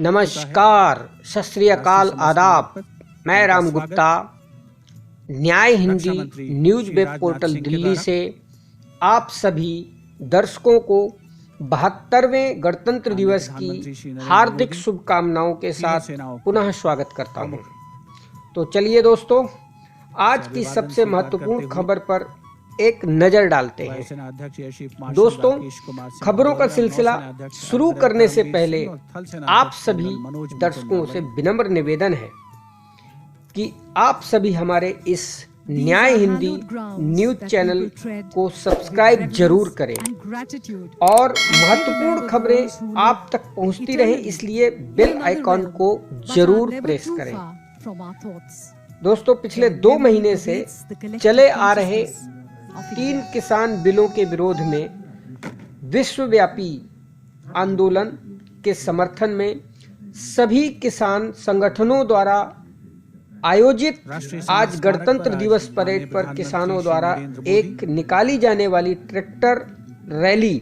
नमस्कार, सत श्री अकाल, आदाब। मैं राम गुप्ता न्याय Hindi news web portal Delhi से आप सभी दर्शकों को 72वें गणतंत्र दिवस की हार्दिक शुभकामनाओं के साथ पुनः स्वागत करता हूं। तो चलिए दोस्तों, आज की सबसे महत्वपूर्ण खबर पर एक नजर डालते हैं। दोस्तों, खबरों का सिलसिला शुरू करने से पहले आप सभी दर्शकों से विनम्र निवेदन है कि आप सभी हमारे इस न्याय हिंदी न्यूज चैनल को सब्सक्राइब जरूर करें और महत्वपूर्ण खबरें आप तक पहुंचती रहें, इसलिए बेल आइकॉन को जरूर प्रेस करें। दोस्तों, पिछले 2 महीने से चले आ रहे 3 किसान बिलों के विरोध में विश्वव्यापी आंदोलन के समर्थन में सभी किसान संगठनों द्वारा आयोजित आज गणतंत्र दिवस परेड पर किसानों द्वारा एक निकाली जाने वाली ट्रैक्टर रैली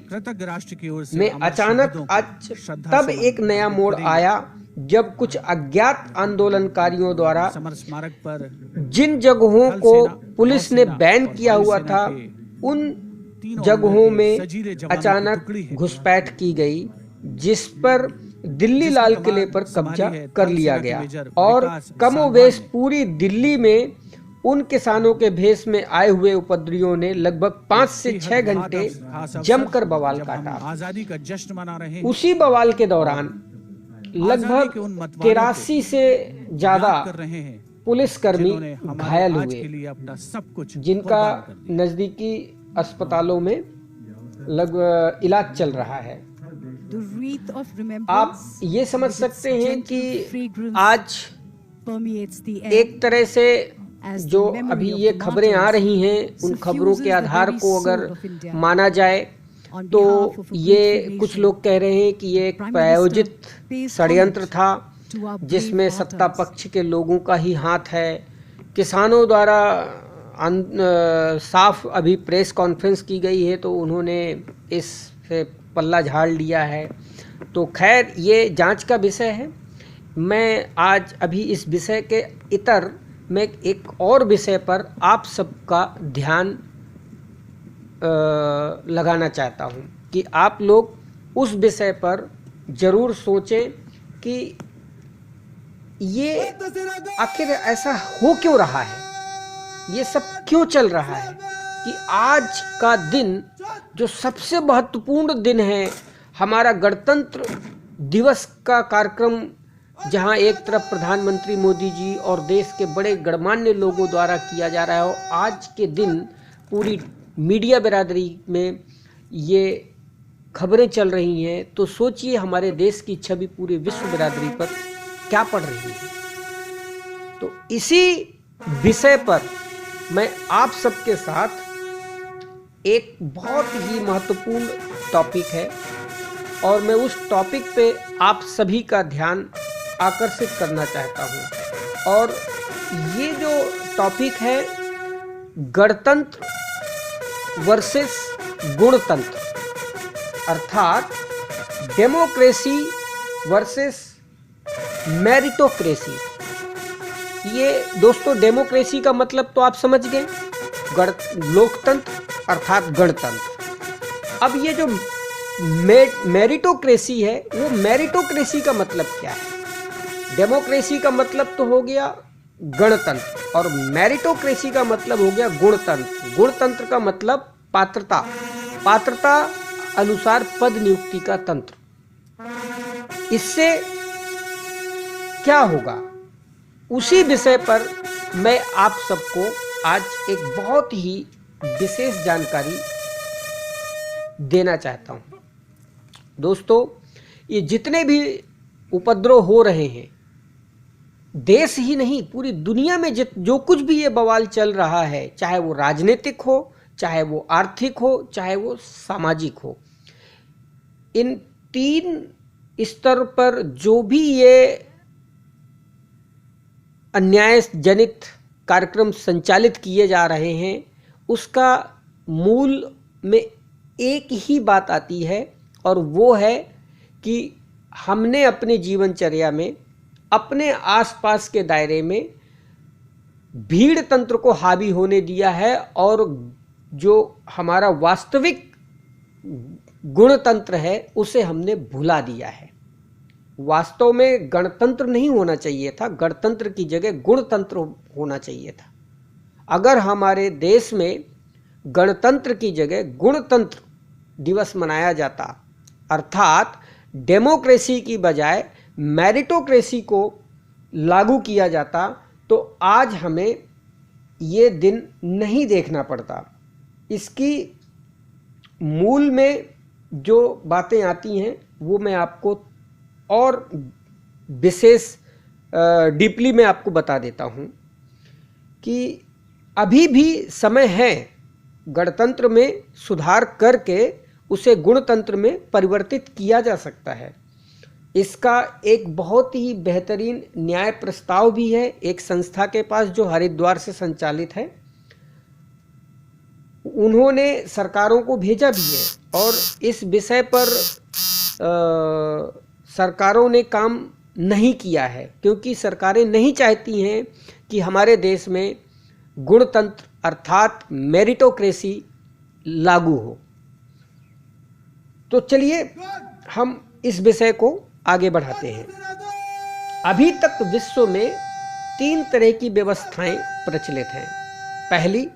में अचानक आज तब एक नया मोड़ आया जब कुछ अज्ञात आंदोलनकारियों द्वारा जिन जगहों को पुलिस ने बैन किया हुआ था उन जगहों में अचानक घुसपैठ की गई, जिस पर दिल्ली लाल किले पर कब्जा कर लिया गया और कमोवेश पूरी दिल्ली में उन किसानों के भेष में आए हुए उपद्रवियों ने लगभग 5 से 6 घंटे जमकर बवाल काटा। उसी बवाल के दौरान लगभग 83 से ज्यादा पुलिसकर्मी घायल हुए, जिनका नजदीकी अस्पतालों में इलाज चल रहा है। आप ये समझ सकते हैं कि आज एक तरह से जो अभी ये खबरें आ रही हैं, उन खबरों के आधार को अगर माना जाए तो ये कुछ लोग कह रहे हैं कि ये एक प्रायोजित षड्यंत्र था जिसमें सत्ता पक्ष के लोगों का ही हाथ है। किसानों द्वारा साफ अभी प्रेस कॉन्फ्रेंस की गई है तो उन्होंने इस से पल्ला झाड़ लिया है। तो खैर, ये जांच का विषय है। मैं आज अभी इस विषय के इतर में एक और विषय पर आप सबका ध्यान लगाना चाहता हूं कि आप लोग उस विषय पर जरूर सोचें कि ये आखिर ऐसा हो क्यों रहा है, ये सब क्यों चल रहा है कि आज का दिन जो सबसे महत्वपूर्ण दिन है, हमारा गणतंत्र दिवस का कार्यक्रम, जहां एक तरफ प्रधानमंत्री मोदी जी और देश के बड़े गणमान्य लोगों द्वारा किया जा रहा है, और आज के दिन पूरी मीडिया बिरादरी में ये खबरें चल रही हैं, तो सोचिए हमारे देश की छवि पूरे विश्व बिरादरी पर क्या पड़ रही है। तो इसी विषय पर मैं आप सबके साथ एक बहुत ही महत्वपूर्ण टॉपिक है और मैं उस टॉपिक पे आप सभी का ध्यान आकर्षित करना चाहता हूँ। और ये जो टॉपिक है गणतंत्र वर्सेस गुणतंत्र, अर्थात डेमोक्रेसी वर्सेस मेरिटोक्रेसी। ये दोस्तों, डेमोक्रेसी का मतलब तो आप समझ गए, लोकतंत्र अर्थात गणतंत्र। अब ये जो मेरिटोक्रेसी है, वो मेरिटोक्रेसी का मतलब क्या है? डेमोक्रेसी का मतलब तो हो गया गणतंत्र और मेरिटोक्रेसी का मतलब हो गया गुणतंत्र। गुणतंत्र का मतलब पात्रता, पात्रता अनुसार पद नियुक्ति का तंत्र। इससे क्या होगा, उसी विषय पर मैं आप सबको आज एक बहुत ही विशेष जानकारी देना चाहता हूं। दोस्तों, ये जितने भी उपद्रव हो रहे हैं, देश ही नहीं पूरी दुनिया में जो कुछ भी ये बवाल चल रहा है, चाहे वो राजनीतिक हो, चाहे वो आर्थिक हो, चाहे वो सामाजिक हो, इन 3 स्तर पर जो भी ये अन्याय जनित कार्यक्रम संचालित किए जा रहे हैं, उसका मूल में एक ही बात आती है, और वो है कि हमने अपने जीवनचर्या में, अपने आसपास के दायरे में भीड़ तंत्र को हावी होने दिया है, और जो हमारा वास्तविक गुणतंत्र है उसे हमने भुला दिया है। वास्तव में गणतंत्र नहीं होना चाहिए था, गणतंत्र की जगह गुणतंत्र होना चाहिए था। अगर हमारे देश में गणतंत्र की जगह गुणतंत्र दिवस मनाया जाता, अर्थात डेमोक्रेसी की बजाय मेरिटोक्रेसी को लागू किया जाता, तो आज हमें ये दिन नहीं देखना पड़ता। इसकी मूल में जो बातें आती हैं वो मैं आपको और विशेष डीपली मैं आपको बता देता हूँ कि अभी भी समय है गणतंत्र में सुधार करके उसे गुणतंत्र में परिवर्तित किया जा सकता है। इसका एक बहुत ही बेहतरीन न्याय प्रस्ताव भी है एक संस्था के पास जो हरिद्वार से संचालित है। उन्होंने सरकारों को भेजा भी है और इस विषय पर सरकारों ने काम नहीं किया है, क्योंकि सरकारें नहीं चाहती हैं कि हमारे देश में गुणतंत्र अर्थात मेरिटोक्रेसी लागू हो। तो चलिए हम इस विषय को आगे बढ़ाते हैं। अभी तक विश्व में 3 तरह की व्यवस्थाएं प्रचलित हैं। पहली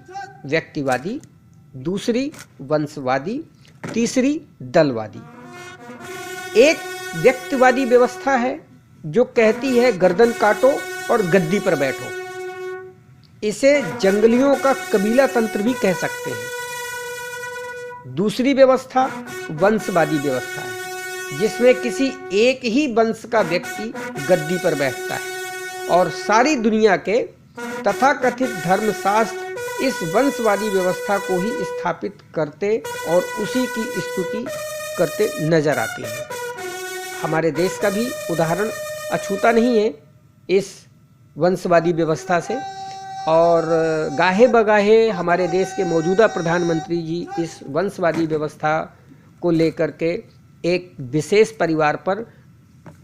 व्यक्तिवादी, दूसरी वंशवादी, तीसरी दलवादी। एक व्यक्तिवादी व्यवस्था है जो कहती है गर्दन काटो और गद्दी पर बैठो। इसे जंगलियों का कबीला तंत्र भी कह सकते हैं। दूसरी व्यवस्था वंशवादी व्यवस्था है, जिसमें किसी एक ही वंश का व्यक्ति गद्दी पर बैठता है और सारी दुनिया के तथाकथित धर्मशास्त्र इस वंशवादी व्यवस्था को ही स्थापित करते और उसी की स्तुति करते नजर आते हैं। हमारे देश का भी उदाहरण अछूता नहीं है इस वंशवादी व्यवस्था से, और गाहे बगाहे हमारे देश के मौजूदा प्रधानमंत्री जी इस वंशवादी व्यवस्था को लेकर के एक विशेष परिवार पर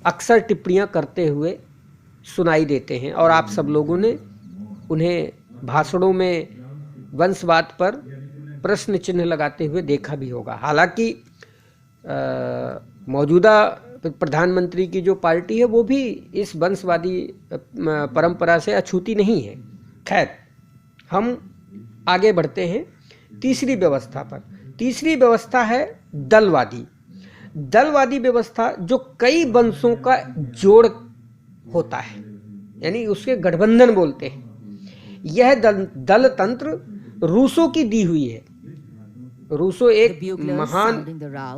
अक्सर टिप्पणियां करते हुए सुनाई देते हैं, और आप सब लोगों ने उन्हें भाषणों में वंशवाद पर प्रश्न चिन्ह लगाते हुए देखा भी होगा। हालांकि मौजूदा प्रधानमंत्री की जो पार्टी है वो भी इस वंशवादी परंपरा से अछूती नहीं है। खैर, हम आगे बढ़ते हैं तीसरी व्यवस्था पर। तीसरी व्यवस्था है दलवादी। दलवादी व्यवस्था जो कई वंशों का जोड़ होता है, यानी उसके गठबंधन बोलते हैं। यह दल तंत्र रूसों की दी हुई है। रूसो एक महान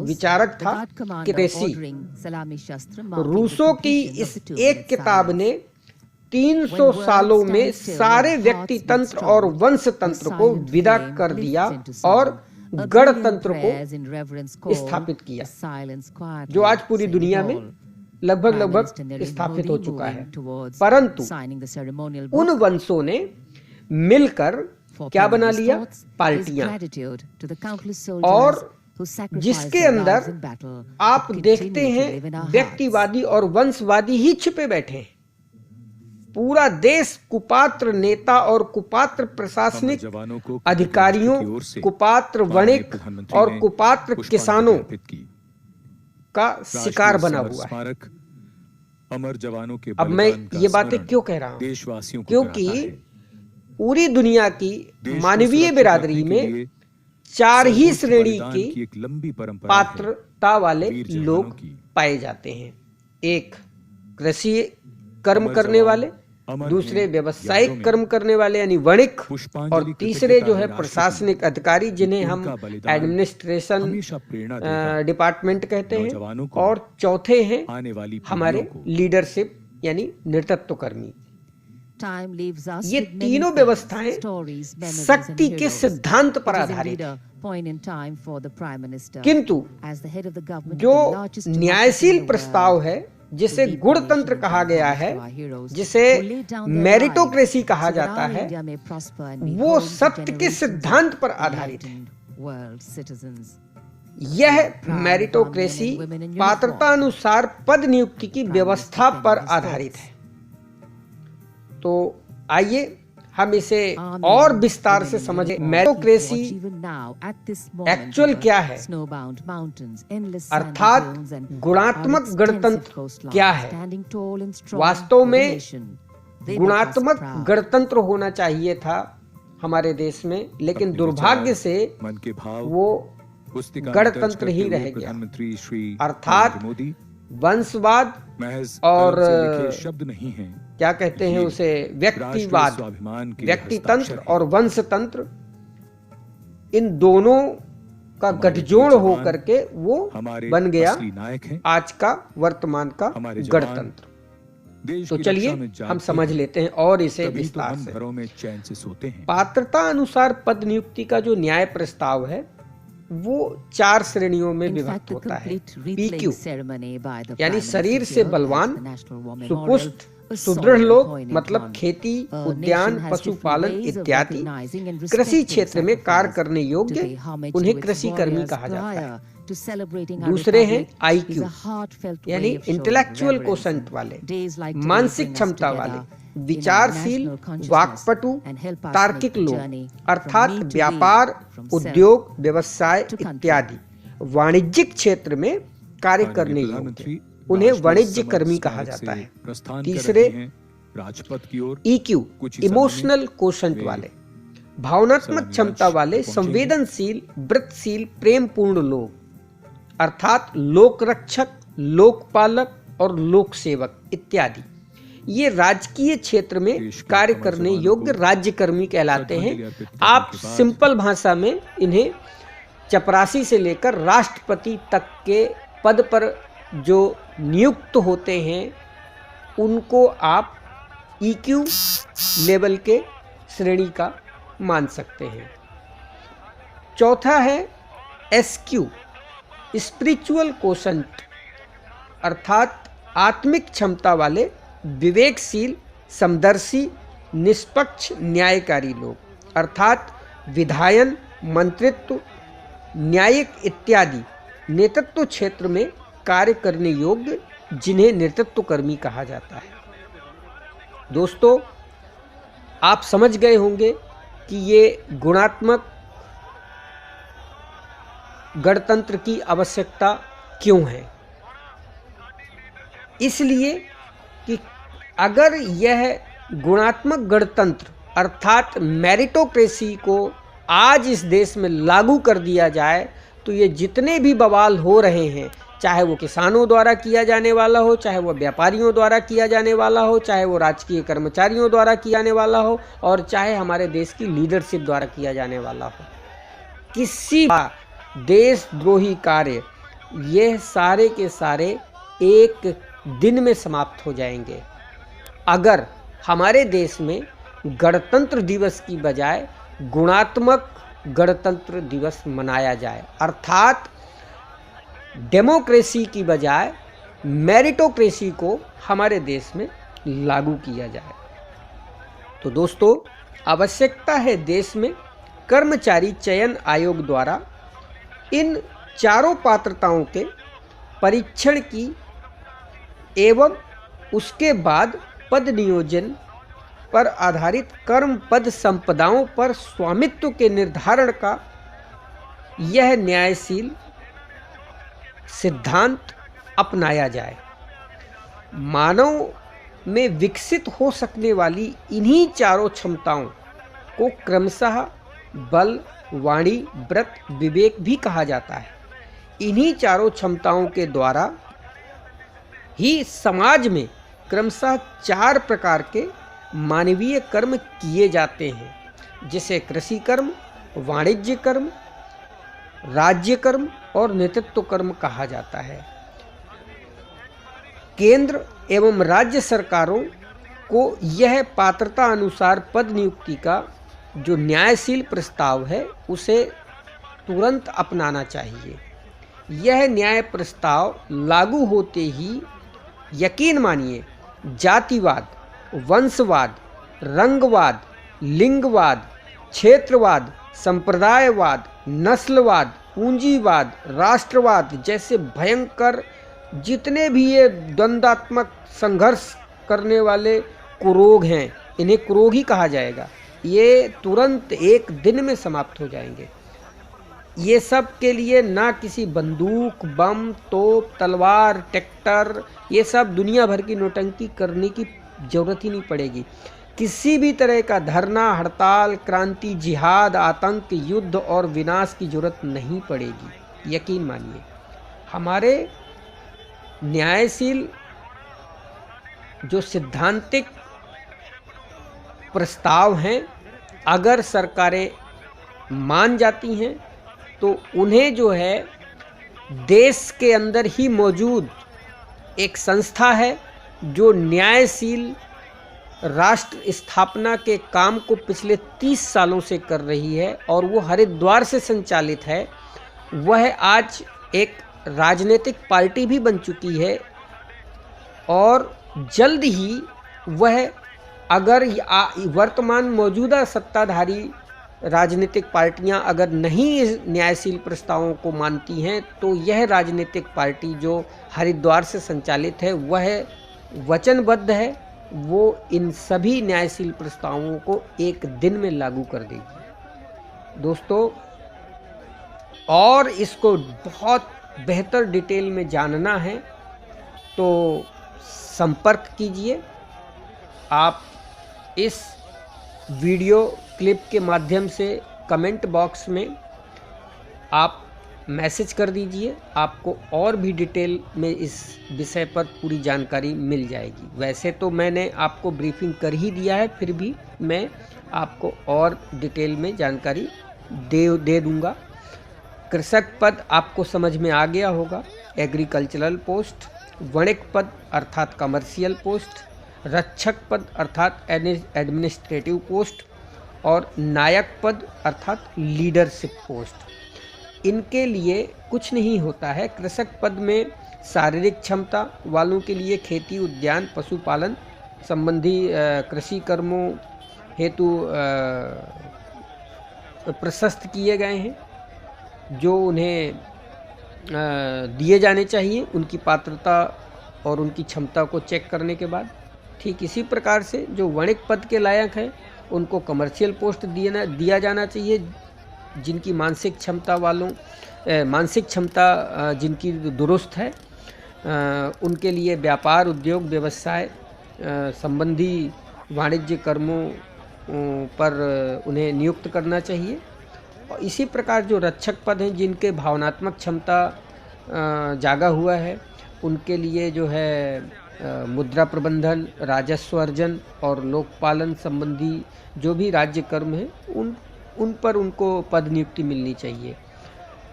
विचारक था, क्रेसी। रूसो की इस एक किताब ने 300 सालों में सारे व्यक्ति तंत्र और वंश तंत्र को विदा कर दिया और गणतंत्र को स्थापित किया, जो आज पूरी दुनिया में लगभग स्थापित हो चुका है। परंतु उन वंशों ने मिलकर क्या बना लिया? पार्टियां, और जिसके अंदर आप देखते हैं व्यक्तिवादी और वंशवादी ही छिपे बैठे हैं। पूरा देश कुपात्र नेता और कुपात्र प्रशासनिक अधिकारियों, कुपात्र वणिक और कुपात्र किसानों का शिकार बना हुआ है। अब मैं ये बातें क्यों कह रहा हूं? क्योंकि पूरी दुनिया की मानवीय बिरादरी में 4 ही श्रेणी की पात्रता वाले लोग पाए जाते हैं। एक कृषि कर्म करने वाले, दूसरे व्यवसायिक कर्म करने वाले यानी वणिक, और तीसरे जो है प्रशासनिक अधिकारी जिन्हें हम एडमिनिस्ट्रेशन डिपार्टमेंट कहते हैं, और चौथे हैं हमारे लीडरशिप यानी नेतृत्व कर्मी। ये तीनों व्यवस्थाएं शक्ति के सिद्धांत पर आधारित है, किंतु जो न्यायशील प्रस्ताव है जिसे गुणतंत्र कहा गया है, जिसे मेरिटोक्रेसी कहा जाता है, वो सत्य के सिद्धांत पर आधारित है। यह मेरिटोक्रेसी पात्रता अनुसार पद नियुक्ति की व्यवस्था पर आधारित है। तो आइए हम इसे और विस्तार से समझें। मेरिटोक्रेसी एक्चुअल क्या है, अर्थात गुणात्मक गणतंत्र क्या है। वास्तव में गुणात्मक गणतंत्र होना चाहिए था हमारे देश में, लेकिन दुर्भाग्य से वो गणतंत्र ही रह गया। अर्थात वंशवाद और शब्द नहीं है, क्या कहते हैं उसे, व्यक्तिवाद, व्यक्तितंत्र और वंशतंत्र, इन दोनों का गठजोड़ हो करके वो बन गया आज का वर्तमान का गणतंत्र। तो चलिए हम समझ लेते हैं और इसे विस्तार से। पात्रता अनुसार पद नियुक्ति का जो न्याय प्रस्ताव है वो 4 श्रेणियों में विभक्त होता है। PQ यानी शरीर से बलवान, सुपुष्ट, सुदृढ़ लोग, मतलब खेती, उद्यान, पशुपालन इत्यादि कृषि क्षेत्र में कार्य करने योग्य, उन्हें कृषि कर्मी कहा जाता है। दूसरे हैं IQ यानी इंटेलेक्चुअल कोशेंट वाले, मानसिक क्षमता वाले, विचारशील, वाक्पटु, तार्किक लोग, अर्थात व्यापार, उद्योग, व्यवसाय इत्यादि वाणिज्यिक क्षेत्र में कार्य करने योग्य, उन्हें वाणिज्य कर्मी कहा जाता है। तीसरे राजपथ की ओर EQ इमोशनल कोशेंट वाले, भावनात्मक क्षमता वाले, संवेदनशील, व्रतशील, प्रेम पूर्ण लोग, अर्थात लोक रक्षक, लोकपालक और लोक सेवक इत्यादि। ये राजकीय क्षेत्र में कार्य करने योग्य राज्यकर्मी कहलाते हैं। आप सिंपल भाषा में इन्हें चपरासी से लेकर राष्ट्रपति तक के पद पर जो नियुक्त होते हैं उनको आप EQ लेवल के श्रेणी का मान सकते हैं। चौथा है SQ स्पिरिचुअल कोशेंट, अर्थात आत्मिक क्षमता वाले, विवेकशील, समदर्शी, निष्पक्ष, न्यायकारी लोग, अर्थात विधायन, मंत्रित्व, न्यायिक इत्यादि नेतृत्व क्षेत्र में कार्य करने योग्य, जिन्हें नेतृत्व कर्मी कहा जाता है। दोस्तों, आप समझ गए होंगे कि ये गुणात्मक गणतंत्र की आवश्यकता क्यों है। इसलिए कि अगर यह गुणात्मक गणतंत्र अर्थात मेरिटोक्रेसी को आज इस देश में लागू कर दिया जाए तो ये जितने भी बवाल हो रहे हैं, चाहे वो किसानों द्वारा किया जाने वाला हो, चाहे वो व्यापारियों द्वारा किया जाने वाला हो, चाहे वो राजकीय कर्मचारियों द्वारा किया जाने वाला हो, और चाहे हमारे देश की लीडरशिप द्वारा किया जाने वाला हो, किसी देशद्रोही कार्य, ये सारे के सारे एक दिन में समाप्त हो जाएंगे अगर हमारे देश में गणतंत्र दिवस की बजाय गुणात्मक गणतंत्र दिवस मनाया जाए, अर्थात डेमोक्रेसी की बजाय मेरिटोक्रेसी को हमारे देश में लागू किया जाए। तो दोस्तों, आवश्यकता है देश में कर्मचारी चयन आयोग द्वारा इन चारों पात्रताओं के परीक्षण की एवं उसके बाद पद नियोजन पर आधारित कर्म पद संपदाओं पर स्वामित्व के निर्धारण का यह न्यायशील सिद्धांत अपनाया जाए। मानव में विकसित हो सकने वाली इन्हीं चारों क्षमताओं को क्रमशः बल, वाणी, व्रत, विवेक भी कहा जाता है। इन्हीं चारों क्षमताओं के द्वारा ही समाज में क्रमशः 4 प्रकार के मानवीय कर्म किए जाते हैं, जिसे कृषि कर्म, वाणिज्य कर्म, राज्य कर्म और नेतृत्व कर्म कहा जाता है। केंद्र एवं राज्य सरकारों को यह पात्रता अनुसार पद नियुक्ति का जो न्यायशील प्रस्ताव है उसे तुरंत अपनाना चाहिए। यह न्याय प्रस्ताव लागू होते ही यकीन मानिए, जातिवाद, वंशवाद, रंगवाद, लिंगवाद, क्षेत्रवाद, संप्रदायवाद, नस्लवाद, पूंजीवाद, राष्ट्रवाद जैसे भयंकर जितने भी ये द्वंद्वात्मक संघर्ष करने वाले कुरोग हैं, इन्हें कुरोग ही कहा जाएगा। ये तुरंत एक दिन में समाप्त हो जाएंगे। ये सब के लिए ना किसी बंदूक, बम, तोप, तलवार, ट्रैक्टर, ये सब दुनिया भर की नौटंकी करने की ज़रूरत ही नहीं पड़ेगी। किसी भी तरह का धरना, हड़ताल, क्रांति, जिहाद, आतंक, युद्ध और विनाश की जरूरत नहीं पड़ेगी। यकीन मानिए, हमारे न्यायशील जो सिद्धांतिक प्रस्ताव हैं, अगर सरकारें मान जाती हैं तो उन्हें जो है देश के अंदर ही मौजूद एक संस्था है जो न्यायशील राष्ट्र स्थापना के काम को पिछले 30 सालों से कर रही है और वो हरिद्वार से संचालित है। वह आज एक राजनीतिक पार्टी भी बन चुकी है और जल्द ही वह, अगर वर्तमान मौजूदा सत्ताधारी राजनीतिक पार्टियां अगर नहीं इस न्यायशील प्रस्तावों को मानती हैं, तो यह राजनीतिक पार्टी जो हरिद्वार से संचालित है वह वचनबद्ध है, वो इन सभी न्यायशील प्रस्तावों को एक दिन में लागू कर देगी। दोस्तों, और इसको बहुत बेहतर डिटेल में जानना है तो संपर्क कीजिए। आप इस वीडियो क्लिप के माध्यम से कमेंट बॉक्स में आप मैसेज कर दीजिए, आपको और भी डिटेल में इस विषय पर पूरी जानकारी मिल जाएगी। वैसे तो मैंने आपको ब्रीफिंग कर ही दिया है, फिर भी मैं आपको और डिटेल में जानकारी दे दूंगा। कृषक पद आपको समझ में आ गया होगा, एग्रीकल्चरल पोस्ट, वणिक पद अर्थात कमर्शियल पोस्ट, रक्षक पद अर्थात एडमिनिस्ट्रेटिव पोस्ट और नायक पद अर्थात लीडरशिप पोस्ट। इनके लिए कुछ नहीं होता है। कृषक पद में शारीरिक क्षमता वालों के लिए खेती, उद्यान, पशुपालन संबंधी कृषि कर्मों हेतु प्रशस्त किए गए हैं, जो उन्हें दिए जाने चाहिए उनकी पात्रता और उनकी क्षमता को चेक करने के बाद। ठीक इसी प्रकार से जो वणिक पद के लायक हैं उनको कमर्शियल पोस्ट दिया जाना चाहिए, जिनकी मानसिक क्षमता जिनकी दुरुस्त है, उनके लिए व्यापार, उद्योग, व्यवसाय संबंधी वाणिज्य कर्मों पर उन्हें नियुक्त करना चाहिए। और इसी प्रकार जो रक्षक पद हैं, जिनके भावनात्मक क्षमता जागा हुआ है, उनके लिए जो है मुद्रा प्रबंधन, राजस्व अर्जन और लोकपालन संबंधी जो भी राज्य कर्म हैं उन पर उनको पद नियुक्ति मिलनी चाहिए।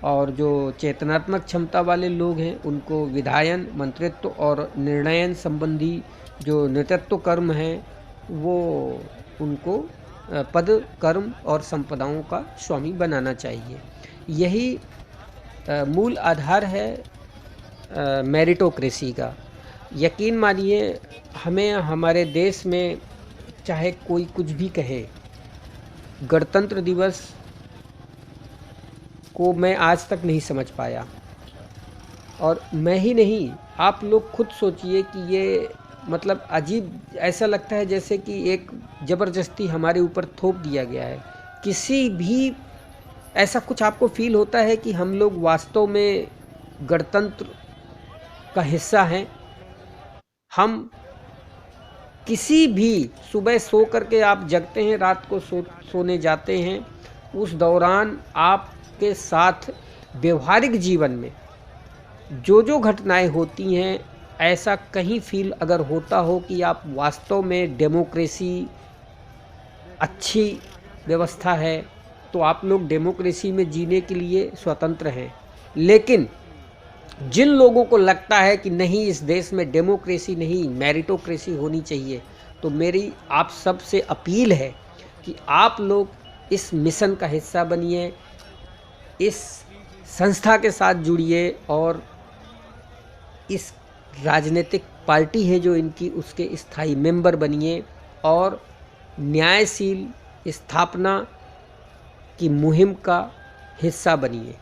और जो चेतनात्मक क्षमता वाले लोग हैं उनको विधायन, मंत्रित्व और निर्णयन संबंधी जो नेतृत्व कर्म हैं वो उनको पद, कर्म और संपदाओं का स्वामी बनाना चाहिए। यही मूल आधार है मेरिटोक्रेसी का। यकीन मानिए, हमें हमारे देश में चाहे कोई कुछ भी कहे, गणतंत्र दिवस को मैं आज तक नहीं समझ पाया। और मैं ही नहीं, आप लोग खुद सोचिए कि ये मतलब अजीब ऐसा लगता है जैसे कि एक ज़बरदस्ती हमारे ऊपर थोप दिया गया है। किसी भी ऐसा कुछ आपको फील होता है कि हम लोग वास्तव में गणतंत्र का हिस्सा हैं? हम किसी भी सुबह सो करके आप जगते हैं, रात को सोने जाते हैं, उस दौरान आपके साथ व्यवहारिक जीवन में जो घटनाएं होती हैं, ऐसा कहीं फील अगर होता हो कि आप वास्तव में डेमोक्रेसी अच्छी व्यवस्था है, तो आप लोग डेमोक्रेसी में जीने के लिए स्वतंत्र हैं। लेकिन जिन लोगों को लगता है कि नहीं, इस देश में डेमोक्रेसी नहीं, मेरिटोक्रेसी होनी चाहिए, तो मेरी आप सब से अपील है कि आप लोग इस मिशन का हिस्सा बनिए, इस संस्था के साथ जुड़िए और इस राजनीतिक पार्टी है जो इनकी, उसके स्थायी मेंबर बनिए और न्यायशील स्थापना की मुहिम का हिस्सा बनिए,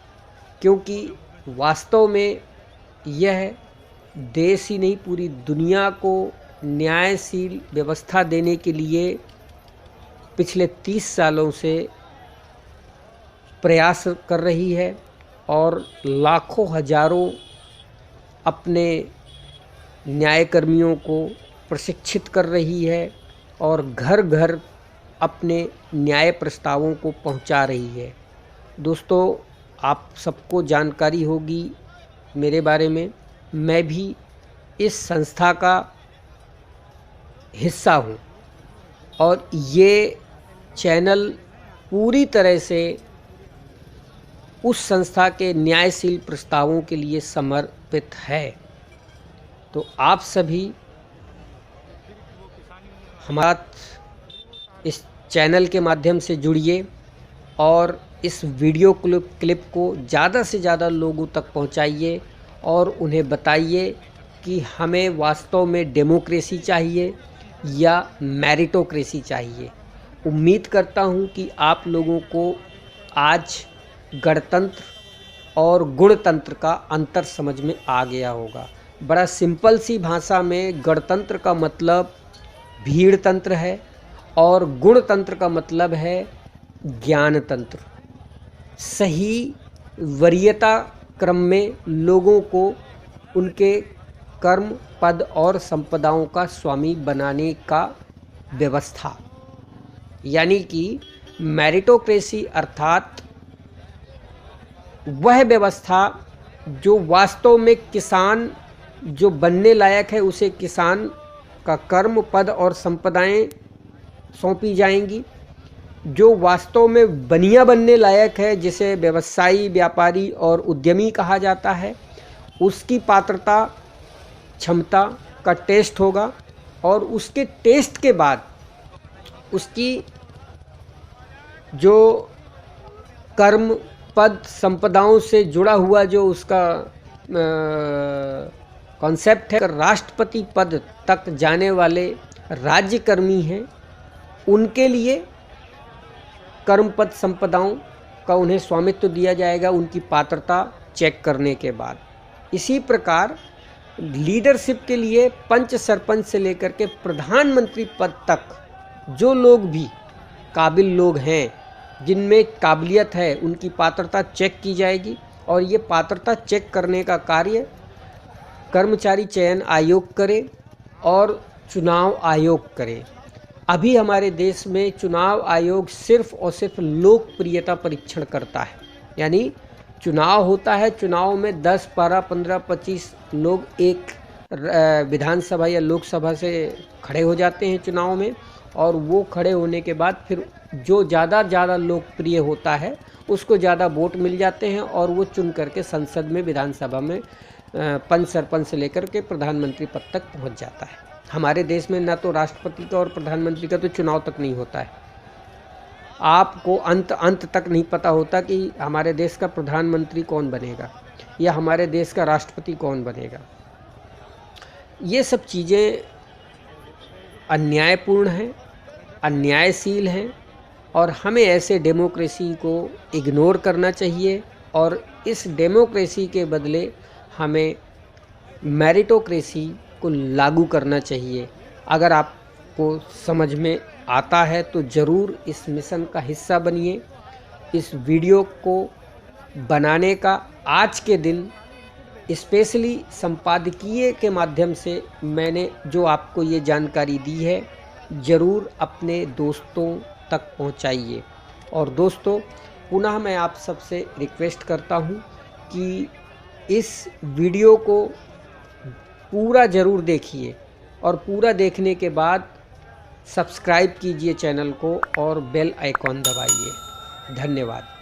क्योंकि वास्तव में यह देश ही नहीं पूरी दुनिया को न्यायशील व्यवस्था देने के लिए पिछले 30 सालों से प्रयास कर रही है और लाखों हजारों अपने न्यायकर्मियों को प्रशिक्षित कर रही है और घर घर अपने न्याय प्रस्तावों को पहुंचा रही है। दोस्तों, आप सबको जानकारी होगी मेरे बारे में, मैं भी इस संस्था का हिस्सा हूं और ये चैनल पूरी तरह से उस संस्था के न्यायशील प्रस्तावों के लिए समर्पित है। तो आप सभी हमारा इस चैनल के माध्यम से जुड़िए और इस वीडियो क्लिप को ज़्यादा से ज़्यादा लोगों तक पहुंचाइए और उन्हें बताइए कि हमें वास्तव में डेमोक्रेसी चाहिए या मेरिटोक्रेसी चाहिए। उम्मीद करता हूं कि आप लोगों को आज गणतंत्र और गुणतंत्र का अंतर समझ में आ गया होगा। बड़ा सिंपल सी भाषा में गणतंत्र का मतलब भीड़ तंत्र है और गुणतंत्र का मतलब है ज्ञान तंत्र। सही वरीयता क्रम में लोगों को उनके कर्म, पद और संपदाओं का स्वामी बनाने का व्यवस्था, यानी कि मेरिटोक्रेसी अर्थात वह व्यवस्था जो वास्तव में किसान जो बनने लायक है उसे किसान का कर्म, पद और संपदाएं सौंपी जाएंगी। जो वास्तव में बनिया बनने लायक है, जिसे व्यवसायी, व्यापारी और उद्यमी कहा जाता है, उसकी पात्रता, क्षमता का टेस्ट होगा और उसके टेस्ट के बाद उसकी जो कर्म, पद, संपदाओं से जुड़ा हुआ जो उसका कॉन्सेप्ट है, राष्ट्रपति पद तक जाने वाले राज्यकर्मी हैं, उनके लिए कर्म, पद, संपदाओं का उन्हें स्वामित्व दिया जाएगा उनकी पात्रता चेक करने के बाद। इसी प्रकार लीडरशिप के लिए पंच, सरपंच से लेकर के प्रधानमंत्री पद तक जो लोग भी काबिल लोग हैं, जिनमें काबिलियत है, उनकी पात्रता चेक की जाएगी और ये पात्रता चेक करने का कार्य कर्मचारी चयन आयोग करे और चुनाव आयोग करे। अभी हमारे देश में चुनाव आयोग सिर्फ और सिर्फ लोकप्रियता परीक्षण करता है, यानी चुनाव होता है, चुनाव में 10, 12, 15, 25 लोग एक विधानसभा या लोकसभा से खड़े हो जाते हैं चुनाव में और वो खड़े होने के बाद फिर जो ज़्यादा लोकप्रिय होता है उसको ज़्यादा वोट मिल जाते हैं और वो चुन करके संसद में, विधानसभा में पंच, सरपंच से लेकर के प्रधानमंत्री पद तक पहुंच जाता है। हमारे देश में ना तो राष्ट्रपति का और प्रधानमंत्री का तो चुनाव तक नहीं होता है। आपको अंत तक नहीं पता होता कि हमारे देश का प्रधानमंत्री कौन बनेगा या हमारे देश का राष्ट्रपति कौन बनेगा। ये सब चीज़ें अन्यायपूर्ण हैं, अन्यायशील हैं और हमें ऐसे डेमोक्रेसी को इग्नोर करना चाहिए और इस डेमोक्रेसी के बदले हमें मेरिटोक्रेसी को लागू करना चाहिए। अगर आपको समझ में आता है तो ज़रूर इस मिशन का हिस्सा बनिए। इस वीडियो को बनाने का आज के दिन स्पेशली संपादकीय के माध्यम से मैंने जो आपको ये जानकारी दी है, ज़रूर अपने दोस्तों तक पहुंचाइए। और दोस्तों, पुनः मैं आप सबसे रिक्वेस्ट करता हूं कि इस वीडियो को पूरा ज़रूर देखिए और पूरा देखने के बाद सब्सक्राइब कीजिए चैनल को और बेल आइकॉन दबाइए। धन्यवाद।